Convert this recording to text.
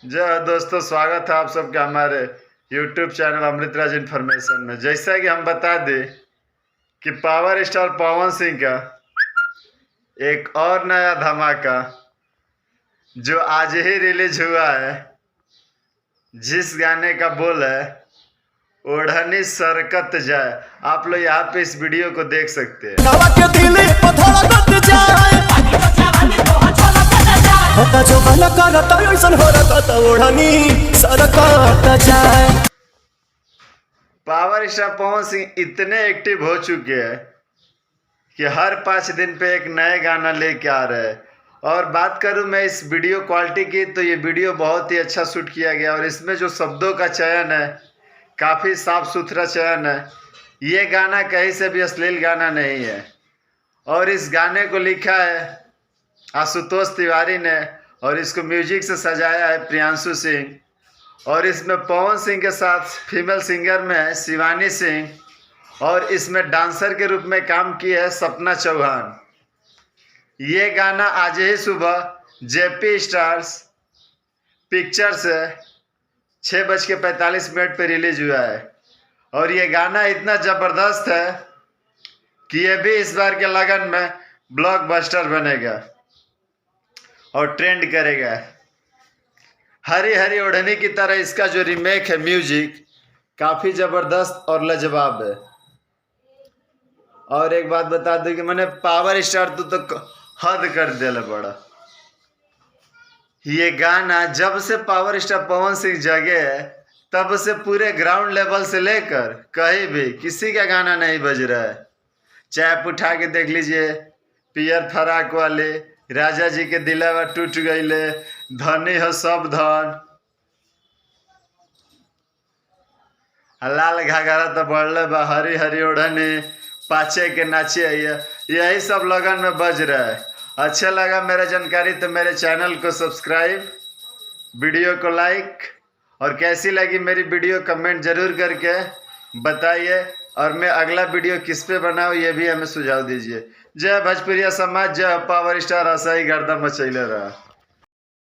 जय हो दोस्तों, स्वागत है आप सबका हमारे YouTube चैनल अमृतराज इन्फॉर्मेशन में। जैसा कि हम बता दें कि पावर स्टार पवन सिंह का एक और नया धमाका जो आज ही रिलीज हुआ है, जिस गाने का बोल है ओढ़नी सरकत जाए। आप लोग यहाँ पे इस वीडियो को देख सकते हैं। पावर स्टार पवन सिंह इतने एक्टिव हो चुके हैं कि हर 5 दिन पे एक नए गाना लेके आ रहे हैं। और बात करूं मैं इस वीडियो क्वालिटी की, तो ये वीडियो बहुत ही अच्छा शूट किया गया और इसमें जो शब्दों का चयन है काफ़ी साफ सुथरा चयन है। ये गाना कहीं से भी अश्लील गाना नहीं है और इस गाने को लिखा है आशुतोष तिवारी ने और इसको म्यूजिक से सजाया है प्रियांशु सिंह। और इसमें पवन सिंह के साथ फीमेल सिंगर में है शिवानी सिंह और इसमें डांसर के रूप में काम की है सपना चौहान। ये गाना आज ही सुबह जेपी स्टार्स पिक्चर से 6:45 पे रिलीज हुआ है और ये गाना इतना ज़बरदस्त है कि ये भी इस बार के लगन में ब्लॉकबस्टर बनेगा और ट्रेंड करेगा। हरी हरी ओढ़नी की तरह इसका जो रीमेक है म्यूजिक काफ़ी ज़बरदस्त और लाजवाब है। और एक बात बता दूं कि मैंने पावर स्टार तो हद कर दिया बड़ा। ये गाना जब से पावर स्टार पवन सिंह जगे है तब से पूरे ग्राउंड लेवल से लेकर कहीं भी किसी का गाना नहीं बज रहा है। चाहे आप उठा के देख लीजिए पियर फराक वाले, राजा जी के दिलावा टूट गईले, धनी हो सब धन, लाल घाघरा तो बढ़ले बा, हरी हरी ओढ़नी, पाचे के नाचे, यही सब लगन में बज रहा है। अच्छा लगा मेरा जानकारी तो मेरे चैनल को सब्सक्राइब, वीडियो को लाइक और कैसी लगी मेरी वीडियो कमेंट जरूर करके बताइए। और मैं अगला वीडियो किस पे बनाऊँ ये भी हमें सुझाव दीजिए। जय भोजपुरिया समाज, जय पावर स्टार, ऐसा ही गर्दा मचैले रहा।